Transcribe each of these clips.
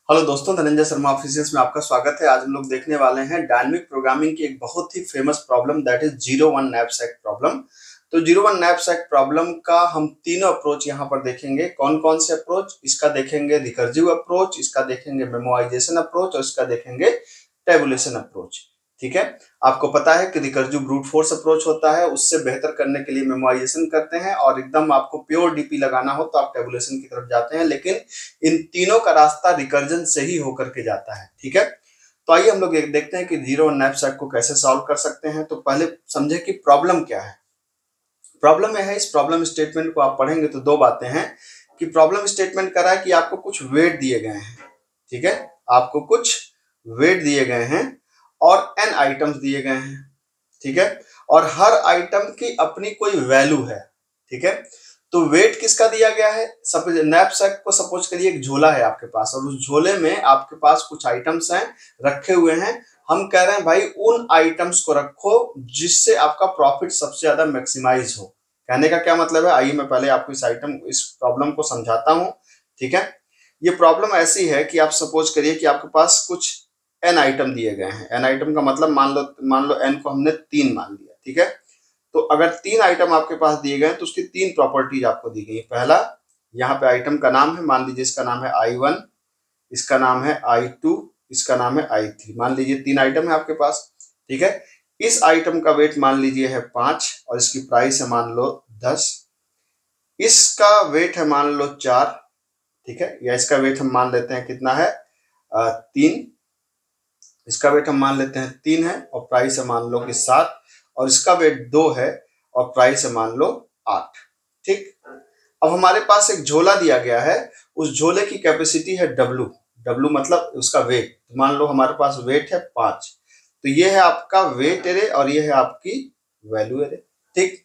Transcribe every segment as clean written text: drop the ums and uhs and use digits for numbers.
Hello दोस्तों, Dhananjay Sharma officials में आपका स्वागत है। आज हम लोग देखने वाले हैं डायनेमिक प्रोग्रामिंग की एक बहुत ही famous problem, that is 01 knapsack problem. तो 01 नैपसैक प्रॉब्लम का हम तीनों अप्रोच यहाँ पर देखेंगे। कौन कौन से अप्रोच? इसका देखेंगे रिकर्सिव अप्रोच, इसका देखेंगे मेमोराइजेशन अप्रोच और इसका देखेंगे टेबुलेशन अप्रोच। ठीक है, आपको पता है कि रिकर्सिव ब्रूट फोर्स अप्रोच होता है, उससे बेहतर करने के लिए मेमोराइजेशन करते हैं, और एकदम आपको प्योर डीपी लगाना हो तो आप टेबुलेशन की तरफ जाते हैं। लेकिन इन तीनों का रास्ता रिकर्जन से ही होकर के जाता है। ठीक है, तो आइए हम लोग देखते हैं कि 01 नैपसैक को कैसे सॉल्व कर सकते हैं। तो पहले समझे कि प्रॉब्लम क्या है। प्रॉब्लम में है, इस प्रॉब्लम स्टेटमेंट को आप पढ़ेंगे तो दो बातें हैं कि प्रॉब्लम स्टेटमेंट कर रहा है कि आपको कुछ वेट दिए गए हैं। ठीक है, आपको कुछ वेट दिए गए हैं और एन आइटम्स दिए गए हैं। ठीक है, और हर आइटम की अपनी कोई वैल्यू है। ठीक है, तो वेट किसका दिया गया है? सपोज नैपसैक को सपोज करिए एक झोला है आपके पास, और उस झोले में आपके पास कुछ आइटम्स हैं, रखे हुए हैं। हम कह रहे हैं भाई उन आइटम्स को रखो जिससे आपका प्रॉफिट सबसे ज्यादा मैक्सिमाइज हो। कहने का क्या मतलब है, आइए मैं पहले आपको इस प्रॉब्लम को समझाता हूं। ठीक है, ये प्रॉब्लम ऐसी है कि आप सपोज करिए कि आपके पास कुछ एन आइटम दिए गए हैं। एन आइटम का मतलब मान लो एन को हमने 3 मान लिया। ठीक है, तो अगर 3 आइटम आपके पास दिए गए तो उसकी 3 प्रॉपर्टीज आपको दी गई। पहला, यहाँ पे आइटम का नाम है, मान लीजिए इसका नाम है I1, इसका नाम है I2, इसका नाम है I3। मान लीजिए 3 आइटम है आपके पास। ठीक है, इस आइटम का वेट मान लीजिए है 5 और इसकी प्राइस है मान लो 10। इसका वेट है मान लो 4। ठीक है, या इसका वेट हम मान लेते हैं कितना है 3। इसका वेट हम मान लेते हैं 3 है और प्राइस है मान लो कि 7, और इसका वेट 2 है और प्राइस है मान लो 8। ठीक, अब हमारे पास एक झोला दिया गया है, उस झोले की कैपेसिटी है W। W मतलब उसका वेट। तो मान लो हमारे पास वेट है 5, तो ये है आपका वेट एरे और ये है आपकी वैल्यू एरे। ठीक,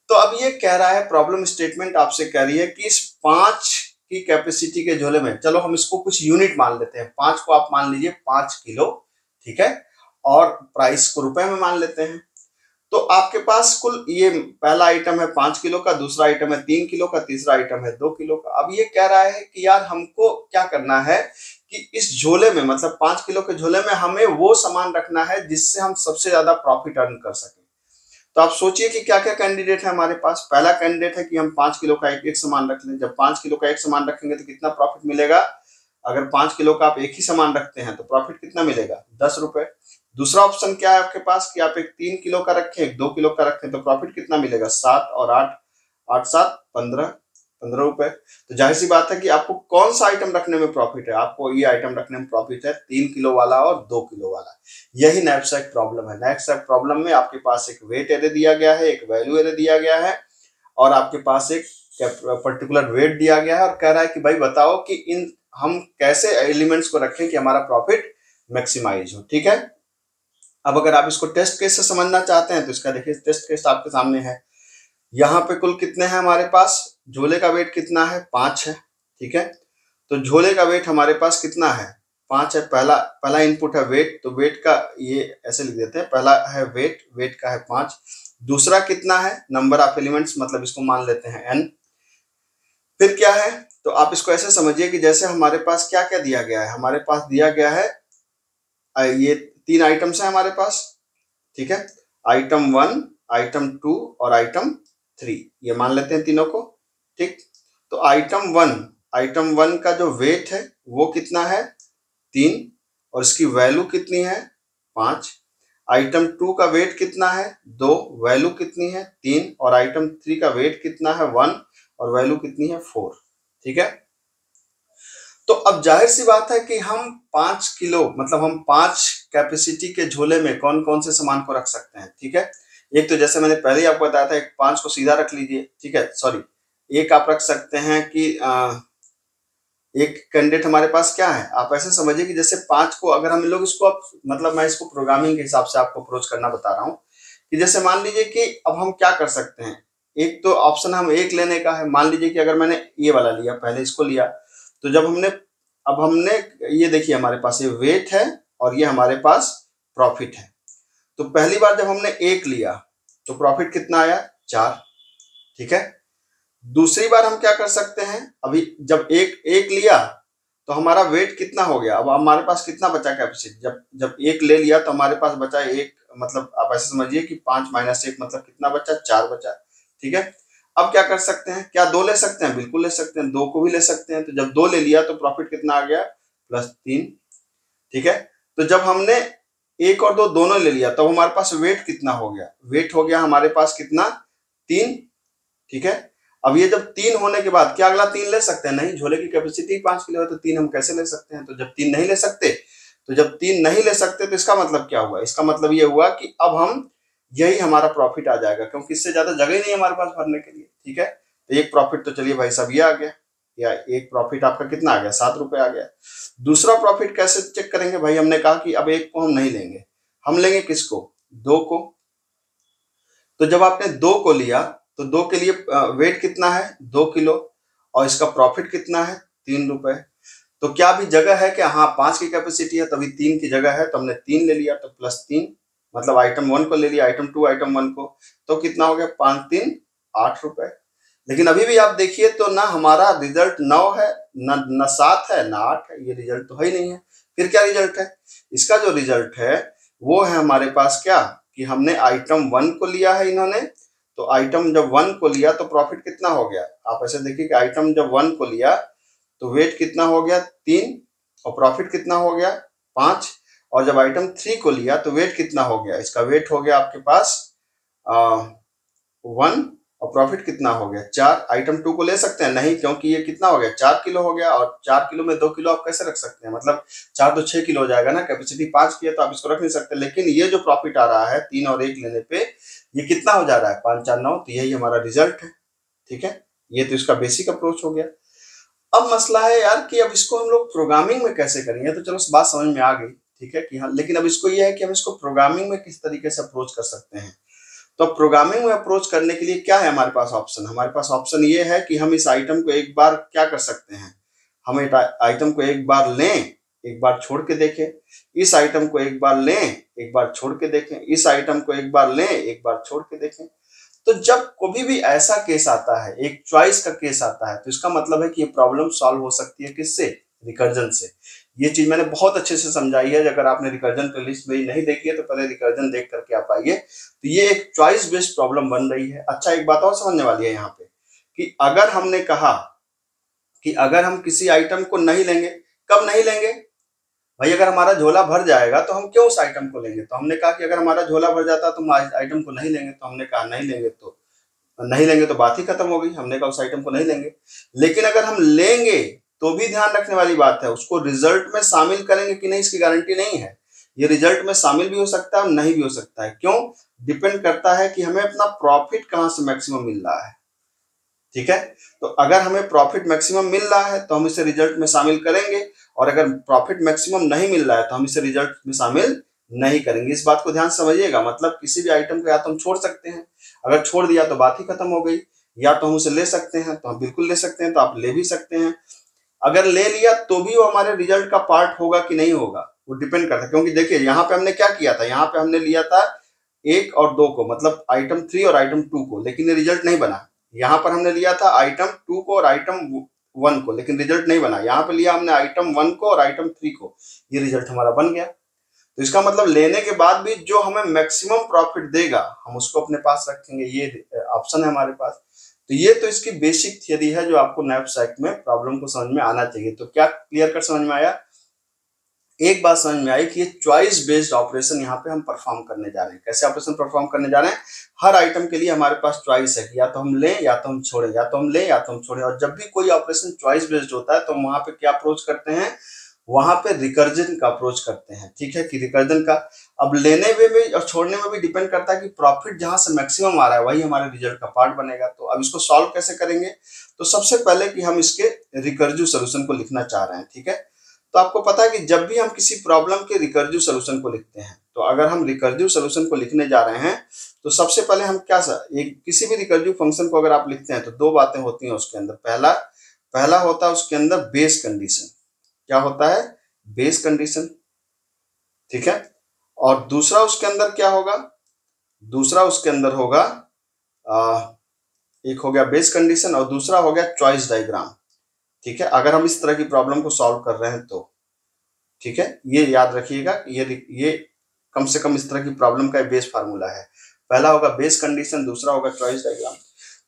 तो अब ये कह रहा है, प्रॉब्लम स्टेटमेंट आपसे कह रही है कि इस 5 की कैपेसिटी के झोले में, चलो हम इसको कुछ यूनिट मान लेते हैं। 5 को आप मान लीजिए 5 किलो। ठीक है, और प्राइस को रुपए में मान लेते हैं। तो आपके पास कुल ये पहला आइटम है 5 किलो का, दूसरा आइटम है 3 किलो का, तीसरा आइटम है 2 किलो का। अब ये कह रहा है कि यार हमको क्या करना है कि इस झोले में, मतलब 5 किलो के झोले में हमें वो सामान रखना है जिससे हम सबसे ज्यादा प्रॉफिट अर्न कर सकें। तो आप सोचिए कि क्या क्या कैंडिडेट है हमारे पास। पहला कैंडिडेट है कि हम 5 किलो का एक सामान रख लें। जब 5 किलो का एक सामान रखेंगे तो कितना प्रॉफिट मिलेगा? अगर 5 किलो का आप एक ही सामान रखते हैं तो प्रॉफिट कितना मिलेगा? 10 रुपए। दूसरा ऑप्शन क्या है आपके पास कि आप एक 3 किलो का रखें, एक 2 किलो का रखें, तो प्रॉफिट कितना मिलेगा? 7 और 8, 8 7 15, 15 रुपए। तो जाहिर सी बात है कि आपको कौन सा आइटम रखने में प्रॉफिट है? आपको ये आइटम रखने में प्रॉफिट है 3 किलो वाला और 2 किलो वाला। यही नैपसैक प्रॉब्लम है। नैपसैक प्रॉब्लम में आपके पास एक वेट एरे दिया गया है, एक वैल्यू एरे दिया गया है, और आपके पास एक पर्टिकुलर वेट दिया गया है, और कह रहा है कि भाई बताओ कि इन हम कैसे एलिमेंट्स को रखें कि हमारा प्रॉफिट मैक्सिमाइज हो। ठीक है, अब अगर आप इसको टेस्ट केस से समझना चाहते हैं तो इसका देखिए टेस्ट केस आपके सामने है। यहाँ पे कुल कितने हैं हमारे पास? झोले का वेट कितना है? 5 है। ठीक है, तो झोले का वेट हमारे पास कितना है? 5 है। पहला पहला इनपुट है वेट, तो वेट का ये ऐसे लिख देते हैं, पहला है वेट, वेट का है 5। दूसरा कितना है? नंबर ऑफ एलिमेंट्स, मतलब इसको मान लेते हैं n। फिर क्या है? तो आप इसको ऐसे समझिए कि जैसे हमारे पास क्या क्या दिया गया है। हमारे पास दिया गया है ये 3 आइटम्स हैं हमारे पास। ठीक है, आइटम 1, आइटम 2 और आइटम 3, ये मान लेते हैं तीनों को। ठीक, तो आइटम 1 का जो वेट है वो कितना है? 3, और इसकी वैल्यू कितनी है? 5। आइटम 2 का वेट कितना है? 2, वैल्यू कितनी है? 3, और आइटम 3 का वेट कितना है? 1, और वैल्यू कितनी है? 4। ठीक है, तो अब जाहिर सी बात है कि हम 5 किलो, मतलब हम 5 कैपेसिटी के झोले में कौन कौन से सामान को रख सकते हैं। ठीक है, एक तो जैसे मैंने पहले ही आपको बताया था, एक 5 को सीधा रख लीजिए। ठीक है, सॉरी, एक आप रख सकते हैं कि एक कैंडिडेट हमारे पास क्या है, आप ऐसे समझिए कि जैसे 5 को अगर हम लोग इसको, मतलब मैं इसको प्रोग्रामिंग के हिसाब से आपको अप्रोच करना बता रहा हूँ कि जैसे मान लीजिए कि अब हम क्या कर सकते हैं। एक तो ऑप्शन हम एक लेने का है। मान लीजिए कि अगर मैंने ये वाला लिया, पहले इसको लिया, तो जब हमने ये देखिए हमारे पास ये वेट है और ये हमारे पास प्रॉफिट है। तो पहली बार जब हमने एक लिया तो प्रॉफिट कितना आया? 4। ठीक है, दूसरी बार हम क्या कर सकते हैं, अभी जब एक लिया तो हमारा वेट कितना हो गया, अब हमारे पास कितना बचा कैपेसिटी, जब जब एक ले लिया तो हमारे पास बचा एक, मतलब आप ऐसे समझिए कि 5 माइनस 1 मतलब कितना बचा, 4 बचा। ठीक है, अब क्या कर सकते हैं, क्या 2 ले सकते हैं, बिल्कुल ले सकते हैं, 2 को भी ले सकते हैं। तो जब 2 ले लिया तो प्रॉफिट कितना आ गया, +3। ठीक है, तो जब हमने 1 और 2 दोनों ले लिया तब हमारे पास वेट कितना हो गया, वेट हो गया हमारे पास कितना, 3। ठीक है, अब ये जब 3 होने के बाद क्या अगला 3 ले सकते हैं, नहीं, झोले की कैपेसिटी 5 किलो है तो 3 हम कैसे ले सकते हैं। तो जब 3 नहीं ले सकते, तो जब 3 नहीं ले सकते तो इसका मतलब क्या हुआ, इसका मतलब ये हुआ कि अब हम, यही हमारा प्रॉफिट आ जाएगा, क्योंकि इससे ज्यादा जगह ही नहीं है हमारे पास भरने के लिए। ठीक है, तो एक प्रॉफिट तो चलिए भाई साहब ये आ गया, या एक प्रॉफिट आपका कितना आ गया, 7 रुपए आ गया। दूसरा प्रॉफिट कैसे चेक करेंगे भाई, हमने कहा कि अब एक को हम नहीं लेंगे, हम लेंगे किसको, 2 को। तो जब आपने 2 को लिया तो 2 के लिए वेट कितना है, 2 किलो, और इसका प्रॉफिट कितना है, 3 रुपए। तो क्या अभी जगह है कि हाँ 5 की कैपेसिटी है तभी 3 की जगह है, तो हमने 3 ले लिया, तो +3, मतलब आइटम 1 को ले लिया, आइटम 2 आइटम 1 को, तो कितना हो गया, 5 3 8 रुपए। लेकिन अभी भी आप देखिए तो ना हमारा रिजल्ट 9 है, न 7 है, न 8 है, ये रिजल्ट तो है ही नहीं है। फिर क्या रिजल्ट है, इसका जो रिजल्ट है वो है हमारे पास क्या, कि हमने आइटम 1 को लिया है इन्होंने, तो आइटम जब 1 को लिया तो प्रॉफिट कितना हो गया, आप ऐसे देखिए कि आइटम जब 1 को लिया तो वेट कितना हो गया, 3, और प्रॉफिट कितना हो गया, 5। और जब आइटम 3 को लिया तो वेट कितना हो गया, इसका वेट हो गया आपके पास 1, और प्रॉफिट कितना हो गया, 4। आइटम 2 को ले सकते हैं, नहीं, क्योंकि ये कितना हो गया, 4 किलो हो गया, और 4 किलो में 2 किलो आप कैसे रख सकते हैं, मतलब 4 तो 6 किलो हो जाएगा ना, कैपेसिटी 5 की है तो आप इसको रख नहीं सकते। लेकिन ये जो प्रॉफिट आ रहा है 3 और 1 लेने पे, ये कितना हो जा रहा है, 5 4 9, तो यही हमारा रिजल्ट है। ठीक है, ये तो इसका बेसिक अप्रोच हो गया। अब मसला है यार कि अब इसको हम लोग प्रोग्रामिंग में कैसे करेंगे, तो चलो बात समझ में आ गई। ठीक है कि हाँ, लेकिन अब इसको ये है कि हम इसको प्रोग्रामिंग में किस तरीके से अप्रोच कर सकते हैं। तो प्रोग्रामिंग में अप्रोच करने के लिए क्या है हमारे पास ऑप्शन, हमारे पास ऑप्शन ये है कि हम इस आइटम को एक बार क्या कर सकते हैं, हम आइटम को एक बार लें, एक बार छोड़ के देखें, इस आइटम को एक बार लें, एक बार छोड़ के देखें, इस आइटम को एक बार लें, एक बार छोड़ के देखें। तो जब कभी भी ऐसा केस आता है, एक चॉइस का केस आता है, तो इसका मतलब है कि ये प्रॉब्लम सॉल्व हो सकती है किससे, रिकर्जन से। ये चीज मैंने बहुत अच्छे से समझाई है, अगर आपने रिकर्जन प्लेलिस्ट मेरी नहीं देखी है तो पहले रिकर्जन देख करके आप आइए। तो ये एक चॉइस बेस्ड प्रॉब्लम बन रही है। अच्छा, एक बात और समझने वाली है यहाँ पे, कि अगर हमने कहा कि अगर हम किसी आइटम को नहीं लेंगे, कब नहीं लेंगे भाई, अगर हमारा झोला भर जाएगा तो हम क्यों उस आइटम को लेंगे। तो हमने कहा कि अगर हमारा झोला भर जाता तो हम आइटम को नहीं लेंगे, तो हमने कहा नहीं लेंगे तो बात ही खत्म हो गई, हमने कहा उस आइटम को नहीं लेंगे। लेकिन अगर हम लेंगे तो भी ध्यान रखने वाली बात है, उसको रिजल्ट में शामिल करेंगे कि नहीं इसकी गारंटी नहीं है। ये रिजल्ट में शामिल भी हो सकता है और नहीं भी हो सकता है। क्यों, डिपेंड करता है कि हमें अपना प्रॉफिट कहां से मैक्सिमम मिल रहा है। ठीक है, तो अगर हमें प्रॉफिट मैक्सिमम मिल रहा है तो हम इसे रिजल्ट में शामिल करेंगे, और अगर प्रॉफिट मैक्सिमम नहीं मिल रहा है तो हम इसे रिजल्ट में शामिल नहीं करेंगे। इस बात को ध्यान समझिएगा, मतलब किसी भी आइटम को या तो हम छोड़ सकते हैं, अगर छोड़ दिया तो बात ही खत्म हो गई, या तो हम उसे ले सकते हैं, तो हम बिल्कुल ले सकते हैं, तो आप ले भी सकते हैं। अगर ले लिया तो भी वो हमारे रिजल्ट का पार्ट होगा कि नहीं होगा, वो डिपेंड करता है। क्योंकि देखिए यहाँ पे हमने क्या किया था, यहाँ पे हमने लिया था 1 और 2 को, मतलब आइटम 3 और आइटम 2 को, लेकिन ये रिजल्ट नहीं बना। यहाँ पर हमने लिया था आइटम 2 को और आइटम 1 को, लेकिन रिजल्ट नहीं बना। यहाँ पे लिया हमने आइटम 1 को और आइटम 3 को, ये रिजल्ट हमारा बन गया। तो इसका मतलब लेने के बाद भी जो हमें मैक्सिमम प्रॉफिट देगा हम उसको अपने पास रखेंगे, ये ऑप्शन है हमारे पास। तो ये तो इसकी बेसिक थियरी है जो आपको नैपसैक में प्रॉब्लम को समझ में आना चाहिए। तो क्या क्लियर कर समझ में आया, एक बात समझ में आई कि ये चॉइस बेस्ड ऑपरेशन यहाँ पे हम परफॉर्म करने जा रहे हैं। कैसे ऑपरेशन परफॉर्म करने जा रहे हैं, हर आइटम के लिए हमारे पास चॉइस है कि या तो हम लें या तो हम छोड़ें, या तो हम लें या तो हम छोड़ें। और जब भी कोई ऑपरेशन चॉइस बेस्ड होता है तो हम वहां पे क्या अप्रोच करते हैं, वहां पे रिकर्जन का अप्रोच करते हैं। ठीक है, कि रिकर्जन का अब लेने में भी और छोड़ने में भी डिपेंड करता है कि प्रॉफिट जहां से मैक्सिमम आ रहा है वही हमारे रिजल्ट का पार्ट बनेगा। तो अब इसको सॉल्व कैसे करेंगे, तो सबसे पहले कि हम इसके रिकर्जिव सोल्यूशन को लिखना चाह रहे हैं। ठीक है, तो आपको पता है कि जब भी हम किसी प्रॉब्लम के रिकर्जिव सोल्यूशन को लिखते हैं, तो अगर हम रिकर्जिव सोल्यूशन को लिखने जा रहे हैं तो सबसे पहले हम क्या एक किसी भी रिकर्जिव फंक्शन को अगर आप लिखते हैं तो 2 बातें होती हैं उसके अंदर। पहला होता है उसके अंदर बेस कंडीशन। क्या होता है, बेस कंडीशन। ठीक है, और दूसरा उसके अंदर क्या होगा, दूसरा उसके अंदर होगा एक हो गया बेस कंडीशन और दूसरा हो गया चॉइस डायग्राम। ठीक है, अगर हम इस तरह की प्रॉब्लम को सॉल्व कर रहे हैं तो। ठीक है, ये याद रखिएगा, ये कम से कम इस तरह की प्रॉब्लम का बेस फार्मूला है। पहला होगा बेस कंडीशन, दूसरा होगा चॉइस डायग्राम।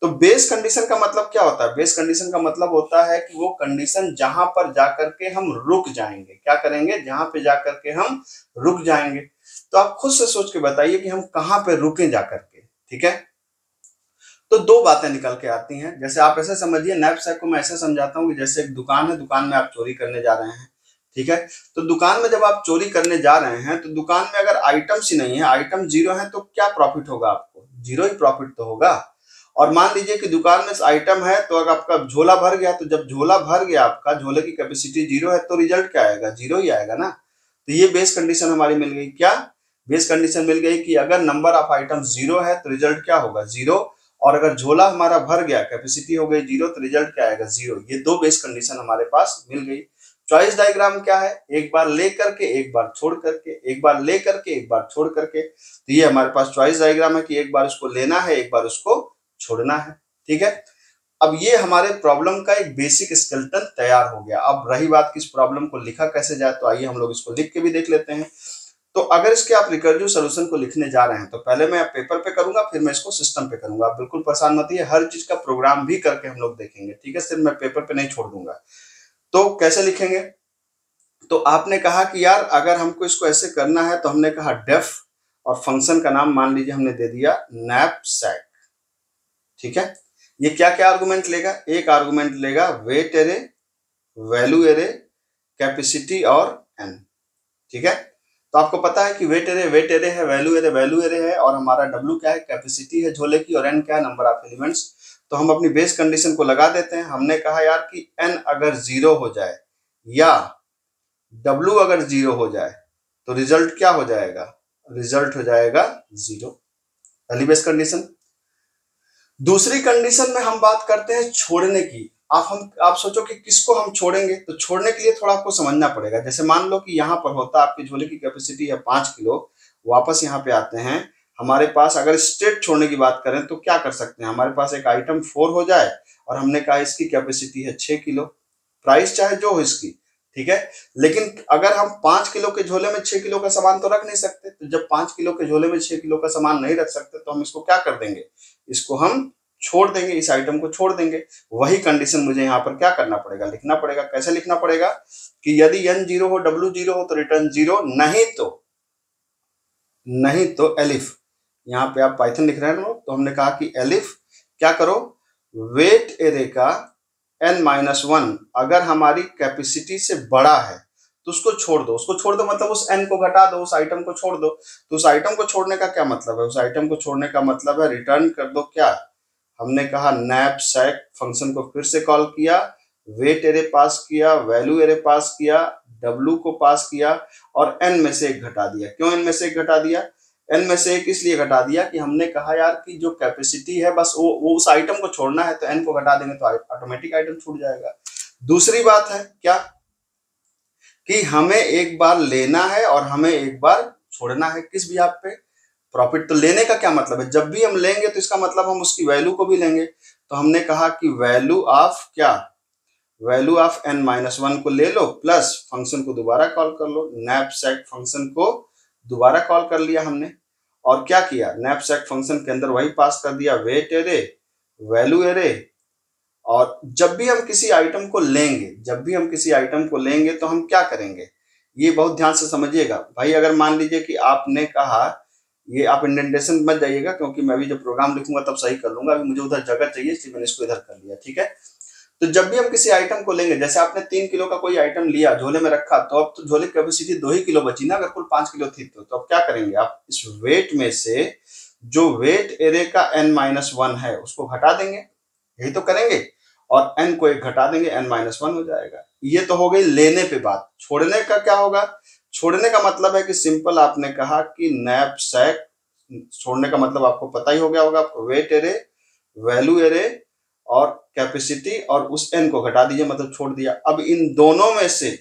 तो बेस कंडीशन का मतलब क्या होता है? बेस कंडीशन का मतलब होता है कि वो कंडीशन जहां पर जाकर के हम रुक जाएंगे। क्या करेंगे? जहां पे जाकर के हम रुक जाएंगे। तो आप खुद से सोच के बताइए कि हम कहां पे रुके जाकर के। ठीक है, तो दो बातें निकल के आती हैं। जैसे आप ऐसे समझिए, नैपसैक को मैं ऐसे समझाता हूँ कि जैसे एक दुकान है, दुकान में आप चोरी करने जा रहे हैं। ठीक है, तो दुकान में जब आप चोरी करने जा रहे हैं तो दुकान में अगर आइटम्स ही नहीं है, आइटम जीरो है, तो क्या प्रॉफिट होगा आपको? जीरो ही प्रॉफिट तो होगा। और मान लीजिए कि दुकान में आइटम है, तो अगर आपका झोला भर गया, तो जब झोला भर गया, आपका झोले की कैपेसिटी जीरो है, तो रिजल्ट क्या आएगा? जीरो ही आएगा ना। तो ये बेस कंडीशन हमारी मिल गई। क्या बेस कंडीशन मिल गई? कि अगर नंबर ऑफ आइटम जीरो है तो रिजल्ट क्या होगा? जीरो। और अगर झोला हमारा भर गया, कैपेसिटी हो गई जीरो, तो रिजल्ट क्या आएगा? जीरो। ये दो बेस कंडीशन हमारे पास मिल गई। चॉइस डायग्राम क्या है? एक बार ले करके, एक बार छोड़ करके, एक बार ले करके, एक बार छोड़ करके। तो ये हमारे पास चॉइस डायग्राम है कि एक बार उसको लेना है, एक बार उसको छोड़ना है। ठीक है, अब ये हमारे प्रॉब्लम का एक बेसिक स्केलेटन तैयार हो गया। अब रही बात कि इस प्रॉब्लम को लिखा कैसे जाए, तो आइए हम लोग इसको लिख के भी देख लेते हैं। तो अगर इसके आप रिकर्सिव सॉल्यूशन को लिखने जा रहे हैं, तो पहले मैं पेपर पे करूंगा, फिर मैं इसको सिस्टम पे करूंगा। आप बिल्कुल परेशान मत होइए, हर चीज का प्रोग्राम भी करके हम लोग देखेंगे। ठीक है, सिर्फ मैं पेपर पे नहीं छोड़ दूंगा। तो कैसे लिखेंगे? तो आपने कहा कि यार अगर हमको इसको ऐसे करना है, तो हमने कहा डेफ, और फंक्शन का नाम मान लीजिए हमने दे दिया नैपसैक। ठीक है, ये क्या क्या आर्गुमेंट लेगा? एक आर्गुमेंट लेगा weight array, value array, capacity और एन। ठीक है, तो आपको पता है कि वेट एरे है, वैल्यू एरे है, और हमारा डब्ल्यू क्या है? कैपेसिटी है झोले की, और एन क्या है? Number of elements. तो हम अपनी बेस कंडीशन को लगा देते हैं। हमने कहा यार कि एन अगर जीरो हो जाए या डब्ल्यू अगर जीरो हो जाए, तो रिजल्ट क्या हो जाएगा? रिजल्ट हो जाएगा जीरो। पहली बेस कंडीशन। दूसरी कंडीशन में हम बात करते हैं छोड़ने की। आप सोचो कि किसको हम छोड़ेंगे, तो छोड़ने के लिए थोड़ा आपको समझना पड़ेगा। जैसे मान लो कि यहाँ पर होता, आपके झोले की कैपेसिटी है 5 किलो, वापस यहाँ पे आते हैं। हमारे पास अगर स्ट्रेट छोड़ने की बात करें, तो क्या कर सकते हैं? हमारे पास एक आइटम 4 हो जाए, और हमने कहा इसकी कैपेसिटी है 6 किलो, प्राइस चाहे जो हो इसकी। ठीक है, लेकिन अगर हम 5 किलो के झोले में 6 किलो का सामान तो रख नहीं सकते। तो जब 5 किलो के झोले में 6 किलो का सामान नहीं रख सकते, तो हम इसको क्या कर देंगे? इसको हम छोड़ देंगे, इस आइटम को छोड़ देंगे। वही कंडीशन मुझे यहाँ पर क्या करना पड़ेगा? लिखना पड़ेगा। कैसे लिखना पड़ेगा? कि यदि एन जीरो हो, डब्ल्यू जीरो हो, तो रिटर्न जीरो, नहीं तो एलिफ। यहाँ पे आप पाइथन लिख रहे हैं ना, तो हमने कहा कि एलिफ क्या करो? वेट एरे का n-1 अगर हमारी कैपेसिटी से बड़ा है, तो उसको छोड़ दो। उसको छोड़ दो मतलब उस n को घटा दो, उस आइटम को छोड़ दो। तो उस आइटम को छोड़ने का क्या मतलब है? उस आइटम को छोड़ने का मतलब है रिटर्न कर दो। क्या हमने कहा? नैपसैक फंक्शन को फिर से कॉल किया, वेट एरे पास किया, वैल्यू एरे पास किया, डब्ल्यू को पास किया, और एन में से एक घटा दिया। क्यों एन में से एक घटा दिया? एन में से एक इसलिए घटा दिया कि हमने कहा यार कि जो कैपेसिटी है, बस वो उस आइटम को छोड़ना है, तो एन को घटा देंगे तो ऑटोमेटिक आइटम छूट जाएगा। दूसरी बात है क्या? कि हमें एक बार लेना है और हमें एक बार छोड़ना है। किस भी आप पे? प्रॉफिट। तो लेने का क्या मतलब है? जब भी हम लेंगे तो इसका मतलब हम उसकी वैल्यू को भी लेंगे। तो हमने कहा कि वैल्यू ऑफ क्या? वैल्यू ऑफ n-1 को ले लो, प्लस फंक्शन को दोबारा कॉल कर लो। नैपसैक फंक्शन को दोबारा कॉल कर लिया हमने, और क्या किया? नैपसैक फंक्शन के अंदर वही पास कर दिया, वेट एरे, वैल्यू एरे। और जब भी हम किसी आइटम को लेंगे, तो हम क्या करेंगे? ये बहुत ध्यान से समझिएगा भाई। अगर मान लीजिए कि आपने कहा, ये आप इंडेंटेशन मत जाइएगा, क्योंकि मैं भी जब प्रोग्राम लिखूंगा तब सही कर लूंगा। अभी मुझे उधर जगह चाहिए, इसलिए मैंने इसको इधर कर लिया। ठीक है, तो जब भी हम किसी आइटम को लेंगे, जैसे आपने 3 किलो का कोई आइटम लिया, झोले में रखा, तो अब तो झोले की कैपेसिटी 2 ही किलो बची ना, अगर कुल 5 किलो थी तो अब क्या करेंगे आप? इस वेट में से जो वेट एरे का n-1 है उसको घटा देंगे। यही तो करेंगे, और n को एक घटा देंगे, n-1 हो जाएगा। ये तो हो गई लेने पे बात। छोड़ने का क्या होगा? छोड़ने का मतलब है कि सिंपल आपने कहा कि नैपसैक, छोड़ने का मतलब आपको पता ही हो गया होगा। आपको वेट एरे, वैल्यू एरे और कैपेसिटी, और उस n को घटा दीजिए, मतलब छोड़ दिया। अब इन दोनों में से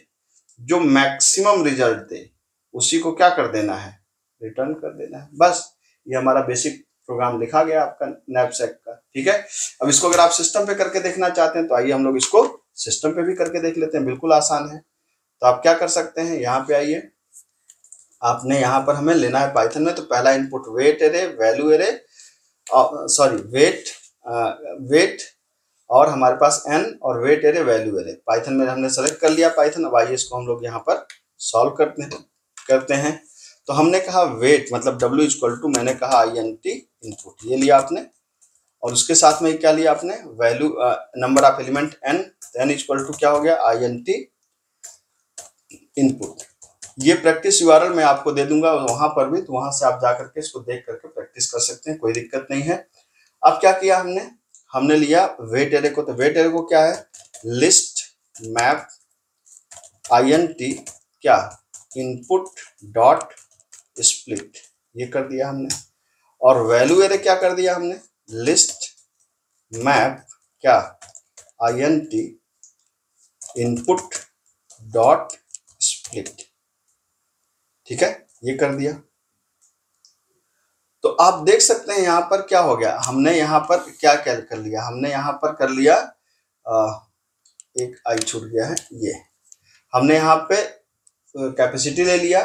जो मैक्सिमम रिजल्ट दे, उसी को क्या कर देना है? रिटर्न कर देना है। बस ये हमारा बेसिक प्रोग्राम लिखा गया आपका नैपसैक का। ठीक है, अब इसको अगर आप सिस्टम पे करके देखना चाहते हैं, तो आइए हम लोग इसको सिस्टम पे भी करके देख लेते हैं, बिल्कुल आसान है। तो आप क्या कर सकते हैं, यहाँ पे आइए, आपने यहाँ पर हमें लेना है पाइथन में, तो पहला input weight array, value array, sorry weight और हमारे पास n और weight array, value array. Python में हमने सेलेक्ट कर लिया पाइथन। अब आइए इसको हम लोग यहाँ पर सॉल्व करते हैं। तो हमने कहा वेट मतलब w इक्वल टू, मैंने कहा int इनपुट, ये लिया आपने, और उसके साथ में क्या लिया आपने, value number of element n equal to क्या हो गया, int इनपुट। ये प्रैक्टिस यूआरएल मैं आपको दे दूंगा वहां पर भी, तो वहां से आप जा करके इसको देख करके प्रैक्टिस कर सकते हैं, कोई दिक्कत नहीं है। अब क्या किया हमने लिया वेट एरे को, तो वेट एरे को क्या है, लिस्ट मैप int क्या इनपुट डॉट स्प्लिट, ये कर दिया हमने। और वैल्यू एरे क्या कर दिया हमने, लिस्ट मैप क्या int इनपुट डॉट स्प्लिट, ठीक है, ये कर दिया। तो आप देख सकते हैं यहाँ पर क्या हो गया, हमने यहाँ पर क्या कर लिया, हमने यहाँ पर कर लिया एक आई छूट गया है, ये हमने यहाँ पे कैपेसिटी ले लिया,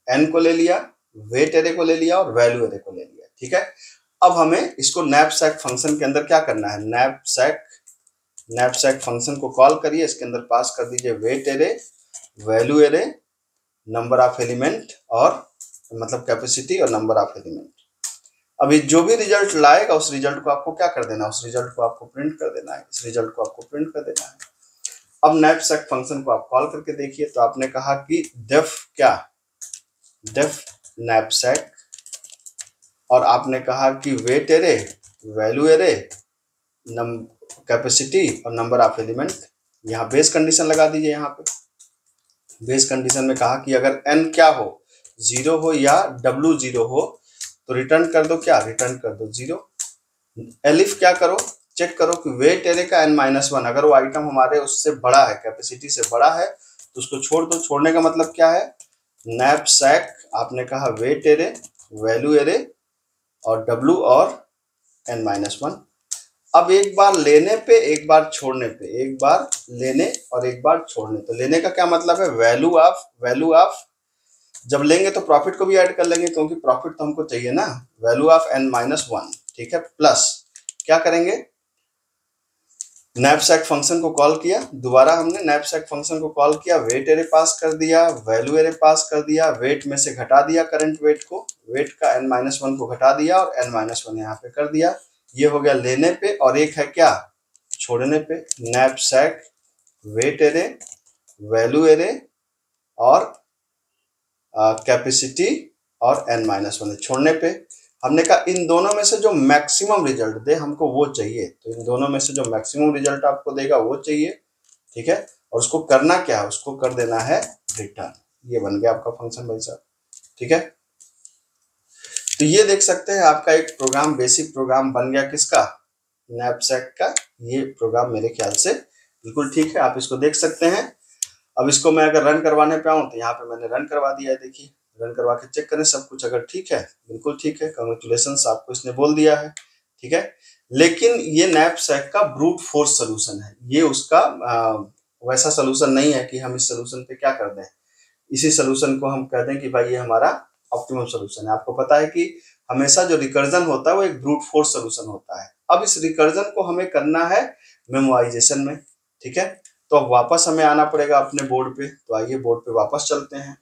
n को ले लिया, वेट एरे को ले लिया और वैल्यू एरे को ले लिया, ठीक है। अब हमें इसको नैपसैक फंक्शन के अंदर क्या करना है, नैपसैक फंक्शन को कॉल करिए, इसके अंदर पास कर दीजिए weight array, value array, number of element और मतलब कैपेसिटी और नंबर ऑफ एलिमेंट। अभी जो भी रिजल्ट लाएगा उस रिजल्ट को आपको क्या कर देना है, उस रिजल्ट को आपको प्रिंट कर देना है, इस रिजल्ट को आपको प्रिंट कर देना है। अब नैपसैक फंक्शन को आप कॉल करके देखिए, तो आपने कहा कि डेफ नैपसैक, और आपने कहा कि weight array, value array, capacity और नंबर ऑफ एलिमेंट। यहाँ बेस कंडीशन लगा दीजिए, यहाँ पे बेस कंडीशन में कहा कि अगर n क्या हो, 0 हो या w 0 हो तो रिटर्न कर दो, क्या रिटर्न कर दो 0। एलिफ क्या करो, चेक करो कि वेट एरे का n-1, अगर वो आइटम हमारे उससे बड़ा है, कैपेसिटी से बड़ा है, तो उसको छोड़ दो। छोड़ने का मतलब क्या है, नैपसैक आपने कहा वेट एरे, वैल्यू एरे और w और n-1। अब एक बार लेने पे एक बार छोड़ने पे, एक बार लेने और एक बार छोड़ने। तो लेने का क्या मतलब है, वैल्यू ऑफ जब लेंगे तो प्रॉफिट को भी ऐड कर लेंगे, क्योंकि प्रॉफिट तो हमको चाहिए ना, वैल्यू ऑफ n-1, ठीक है। प्लस क्या करेंगे, नैपसैक फंक्शन को कॉल किया, दोबारा हमने नैपसैक फंक्शन को कॉल किया, वेट एरे पास कर दिया, वैल्यू एरे पास कर दिया, वेट में से घटा दिया करंट वेट को, वेट का n-1 को घटा दिया और n-1 यहाँ पे कर दिया। ये हो गया लेने पे, और एक है क्या, छोड़ने पे, knapsack weight array, value array और कैपेसिटी और n-1 छोड़ने पे। हमने कहा इन दोनों में से जो मैक्सिमम रिजल्ट दे हमको वो चाहिए, तो इन दोनों में से जो मैक्सिमम रिजल्ट आपको देगा वो चाहिए, ठीक है। और उसको करना क्या है, उसको कर देना है रिटर्न। ये बन गया आपका फंक्शन भाई साहब, ठीक है। तो ये देख सकते हैं आपका एक प्रोग्राम, बेसिक प्रोग्राम बन गया, किसका, नैपसैक का। ये प्रोग्राम मेरे ख्याल से बिल्कुल ठीक है, आप इसको देख सकते हैं। अब इसको मैं अगर रन करवाने पे आऊँ तो यहाँ पे मैंने रन करवा दिया है, देखिए रन करवा के चेक करें सब कुछ, अगर ठीक है, बिल्कुल ठीक है, कांग्रेचुलेशंस, आपको इसने बोल दिया है, ठीक है। लेकिन ये नैपसैक का ब्रूट फोर्स सोल्यूशन है, ये उसका वैसा सोल्यूशन नहीं है कि हम इस सोल्यूशन पे क्या कर दें, इसी सोल्यूशन को हम कह दें कि भाई ये हमारा ऑप्टिमम सोल्यूशन है। आपको पता है कि हमेशा जो रिकर्जन होता है वो एक ब्रूट फोर्स सोल्यूशन होता है। अब इस रिकर्जन को हमें करना है मेमोराइजेशन में, ठीक है। तो अब वापस हमें आना पड़ेगा अपने बोर्ड पे, तो आइए बोर्ड पे वापस चलते हैं।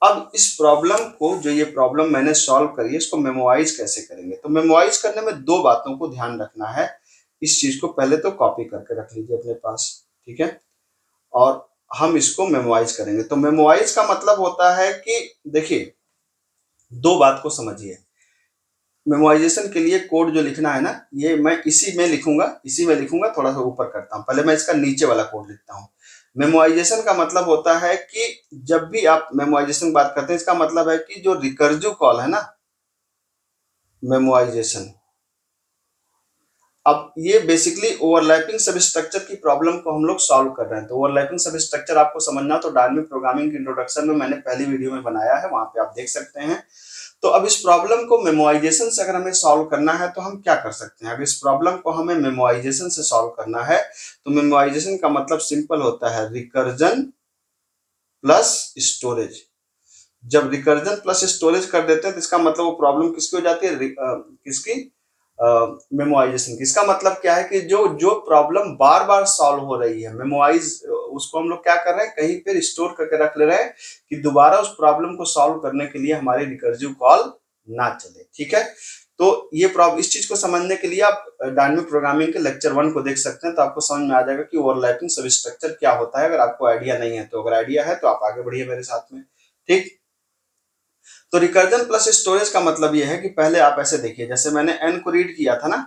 अब इस प्रॉब्लम को, जो ये प्रॉब्लम मैंने सॉल्व करी है, इसको मेमोराइज कैसे करेंगे। तो मेमोराइज करने में दो बातों को ध्यान रखना है। इस चीज को पहले तो कॉपी करके रख लीजिए अपने पास, ठीक है, और हम इसको मेमोराइज करेंगे। तो मेमोराइज का मतलब होता है कि देखिए, दो बात को समझिए। मेमोराइजेशन के लिए कोड जो लिखना है ना, ये मैं इसी में लिखूंगा, थोड़ा सा ऊपर करता हूँ, पहले मैं इसका नीचे वाला कोड लिखता हूँ। मेमोराइजेशन का मतलब होता है कि जब भी आप मेमोराइजेशन की बात करते हैं, इसका मतलब है कि जो रिकर्सिव कॉल है ना, मेमोराइजेशन, अब ये बेसिकली ओवरलैपिंग सबस्ट्रक्चर की प्रॉब्लम को हम लोग सॉल्व कर रहे हैं। तो ओवरलैपिंग सबस्ट्रक्चर आपको समझना, तो डायनामिक प्रोग्रामिंग की इंट्रोडक्शन में मैंने पहली वीडियो में बनाया है, वहां पे आप देख सकते हैं। तो अब इस प्रॉब्लम को मेमोराइजेशन से अगर हमें सॉल्व करना है तो हम क्या कर सकते हैं? अगर इस प्रॉब्लम को हमें मेमोराइजेशन से सॉल्व करना है तो मेमोराइजेशन का मतलब सिंपल होता है रिकर्जन प्लस स्टोरेज। जब रिकर्जन प्लस स्टोरेज कर देते हैं तो इसका मतलब वो प्रॉब्लम किसकी हो जाती है? किसकी? मेमोराइजेशन की। इसका मतलब क्या है कि जो जो प्रॉब्लम बार बार सॉल्व हो रही है, मेमोराइज उसको हम लोग क्या कर रहे हैं, कहीं पर स्टोर करके रख ले रहे हैं कि दोबारा उस प्रॉब्लम को सॉल्व करने के लिए हमारी रिकर्सिव कॉल ना चले। ठीक है, तो ये प्रॉब्लम, इस चीज को समझने के लिए आप डायनेमिक प्रोग्रामिंग के लेक्चर 1 को देख सकते हैं, तो आपको समझ में आ जाएगा कि ओवरलैपिंग सब स्ट्रक्चर क्या होता है। अगर आपको आइडिया नहीं है तो, अगर आइडिया है तो आप आगे बढ़िए मेरे साथ में। ठीक, तो रिकर्जन प्लस स्टोरेज का मतलब ये है कि पहले आप ऐसे देखिए, जैसे मैंने n को रीड किया था ना,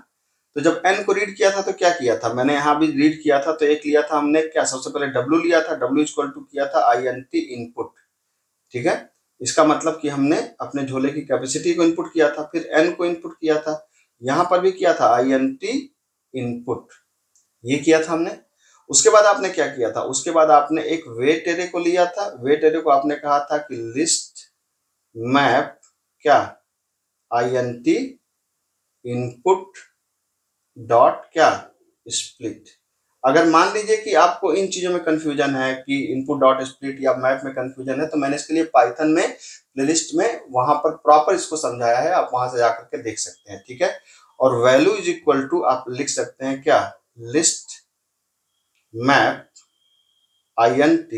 तो जब n को रीड किया था तो क्या किया था, मैंने यहाँ भी रीड किया था तो एक लिया था हमने क्या, सबसे पहले w लिया था, w इक्वल टू किया था int इनपुट। ठीक है, इसका मतलब कि हमने अपने झोले की कैपेसिटी को इनपुट किया था, फिर n को इनपुट किया था, यहाँ पर भी किया था int इनपुट, ये किया था हमने। उसके बाद आपने क्या किया था, उसके बाद आपने एक वेट एरे को लिया था, वेट एरे को आपने कहा था कि लिस्ट मैप क्या, int इनपुट डॉट क्या, स्प्लिट। अगर मान लीजिए कि आपको इन चीजों में कंफ्यूजन है कि इनपुट डॉट स्प्लिट या मैप में कंफ्यूजन है, तो मैंने इसके लिए पाइथन में प्लेलिस्ट में वहां पर प्रॉपर इसको समझाया है, आप वहां से जाकर के देख सकते हैं। ठीक है, और वैल्यू इज इक्वल टू आप लिख सकते हैं क्या, list map int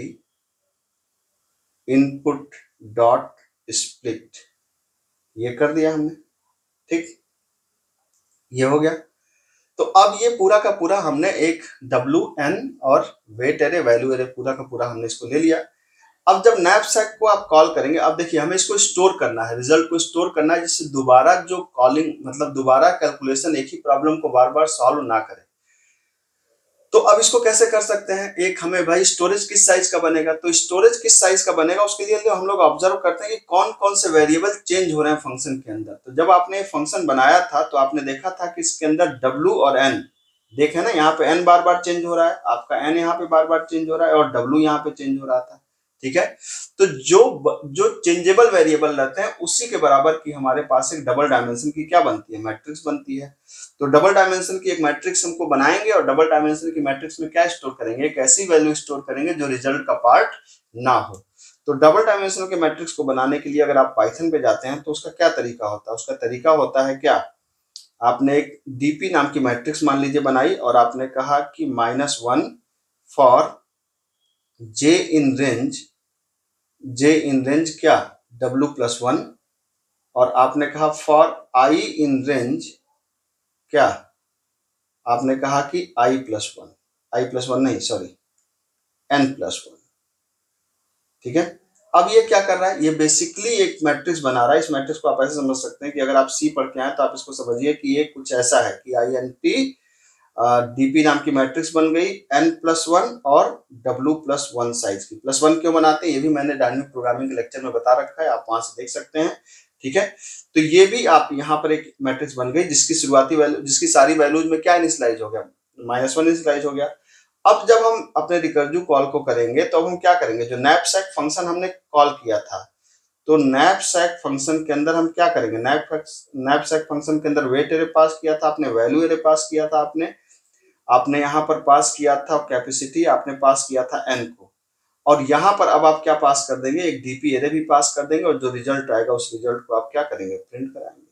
input dot split, ये कर दिया हमने। ठीक, ये हो गया। तो अब ये पूरा का पूरा हमने एक WN और वेट एरे, वैल्यू एरे, पूरा का पूरा हमने इसको ले लिया। अब जब नैपसैक को आप कॉल करेंगे, अब देखिए हमें इसको स्टोर करना है, रिजल्ट को स्टोर करना है, जिससे दोबारा जो कॉलिंग मतलब दोबारा कैलकुलेशन एक ही प्रॉब्लम को बार बार सॉल्व ना करे। तो अब इसको कैसे कर सकते हैं, एक हमें भाई स्टोरेज किस साइज का बनेगा, तो स्टोरेज किस साइज का बनेगा उसके लिए हम लोग ऑब्जर्व करते हैं कि कौन कौन से वेरिएबल चेंज हो रहे हैं फंक्शन के अंदर। तो जब आपने फंक्शन बनाया था तो आपने देखा था कि इसके अंदर W और N, देखे ना, यहाँ पे N बार बार चेंज हो रहा है, आपका N यहाँ पे बार बार चेंज हो रहा है और W यहाँ पे चेंज हो रहा था। ठीक है, तो जो चेंजेबल वेरिएबल रहते हैं उसी के बराबर की हमारे पास एक डबल डायमेंशन की क्या बनती है, मैट्रिक्स बनती है। तो डबल डायमेंशन की एक मैट्रिक्स हमको बनाएंगे और डबल डायमेंशन की मैट्रिक्स में क्या स्टोर करेंगे, एक ऐसी वैल्यू स्टोर करेंगे जो रिजल्ट का पार्ट ना हो। तो डबल डायमेंशन के मैट्रिक्स को बनाने के लिए अगर आप पाइथन पे जाते हैं तो उसका क्या तरीका होता है, उसका तरीका होता है क्या, आपने एक डीपी नाम की मैट्रिक्स मान लीजिए बनाई और आपने कहा कि -1 फॉर j इन रेंज क्या, W+1, और आपने कहा फॉर i इन रेंज क्या, आपने कहा कि i+1 नहीं सॉरी n+1। ठीक है, अब ये क्या कर रहा है, ये बेसिकली एक मैट्रिक्स बना रहा है। इस मैट्रिक्स को आप ऐसे समझ सकते हैं कि अगर आप सी पढ़ के आए तो आप इसको समझिए कि ये कुछ ऐसा है कि int डीपी नाम की मैट्रिक्स बन गई n+1 और W+1 साइज की। +1 क्यों बनाते हैं ये भी मैंने डायनेमिक प्रोग्रामिंग के लेक्चर में बता रखा है, आप वहां से देख सकते हैं। ठीक है, तो ये भी आप यहाँ पर एक मैट्रिक्स बन गई जिसकी शुरुआती वैल्यू, जिसकी सारी वैल्यूज में क्या इनिशियलाइज हो गया, -1 इनिशियलाइज हो गया। अब जब हम अपने रिकर्सिव कॉल को करेंगे तो हम क्या करेंगे, जो नैपसैक फंक्शन हमने कॉल किया था, तो नैपसैक फंक्शन के अंदर हम क्या करेंगे, नैपसैक फंक्शन के अंदर वेट एरे पास किया था आपने, वैल्यू एरे पास किया था आपने यहाँ पर पास किया था कैपेसिटी, आपने पास किया था n को, और यहाँ पर अब आप क्या पास कर देंगे, एक डीपी एरे भी पास कर देंगे और जो रिजल्ट आएगा उस रिजल्ट को आप क्या करेंगे, प्रिंट कराएंगे।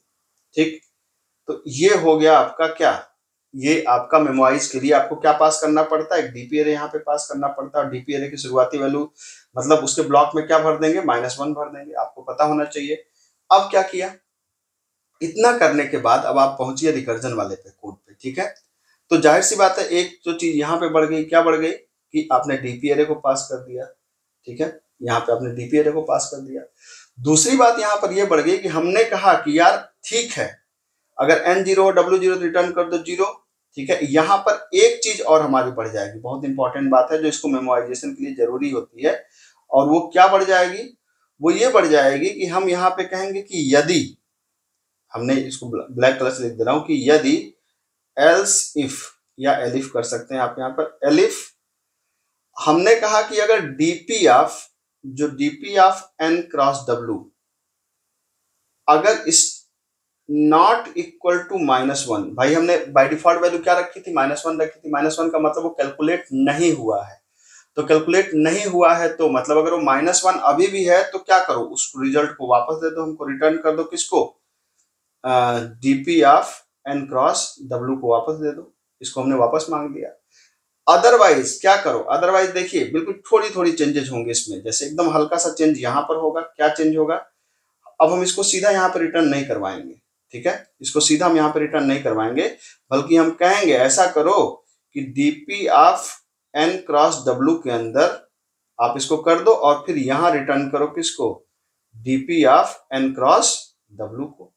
ठीक, तो ये हो गया आपका क्या, ये आपका मेमोराइज के लिए आपको क्या पास करना पड़ता है, एक डीपी एरे यहाँ पे पास करना पड़ता है और डीपी एरे की शुरुआती वैल्यू मतलब उसके ब्लॉक में क्या भर देंगे, -1 भर देंगे, आपको पता होना चाहिए। अब क्या किया, इतना करने के बाद अब आप पहुंचिए रिकर्जन वाले पे, कोड पे। ठीक है, तो जाहिर सी बात है एक जो चीज यहाँ पे बढ़ गई, क्या बढ़ गई कि आपने डीपी एरे को पास कर दिया। ठीक है, यहाँ पे आपने डीपी एरे को पास कर दिया। दूसरी बात यहाँ पर यह बढ़ गई कि हमने कहा कि यार ठीक है, अगर n0 W0 रिटर्न कर दो 0। ठीक है, यहाँ पर एक चीज और हमारी बढ़ जाएगी, बहुत इंपॉर्टेंट बात है जो इसको मेमोराइजेशन के लिए जरूरी होती है, और वो क्या बढ़ जाएगी, वो ये बढ़ जाएगी कि हम यहाँ पे कहेंगे कि यदि, हमने इसको ब्लैक कलर से लिख दे रहा हूं कि यदि एल्स इफ, या एलिफ कर सकते हैं आप यहाँ पर, एलिफ हमने कहा कि अगर DP of n cross W अगर इस नॉट इक्वल टू -1, भाई हमने बाय डिफॉल्ट वैल्यू क्या रखी थी, -1 रखी थी। -1 का मतलब वो कैलकुलेट नहीं हुआ है। तो कैलकुलेट नहीं हुआ है तो मतलब अगर वो -1 अभी भी है तो क्या करो, उस रिजल्ट को वापस दे दो, हमको रिटर्न कर दो, किसको, DP of N cross W को वापस दे दो। इसको हमने वापस मांग दिया। अदरवाइज क्या करो, अदरवाइज देखिए बिल्कुल थोड़ी थोड़ी चेंजेस होंगे इसमें। जैसे एकदम हल्का सा चेंज यहाँ पर होगा। क्या चेंज होगा, अब हम इसको सीधा यहाँ पर रिटर्न नहीं करवाएंगे, ठीक है, इसको सीधा हम यहाँ पे रिटर्न नहीं करवाएंगे, बल्कि हम कहेंगे ऐसा करो कि DP of N cross W के अंदर आप इसको कर दो और फिर यहां रिटर्न करो किसको, DP of N cross W को,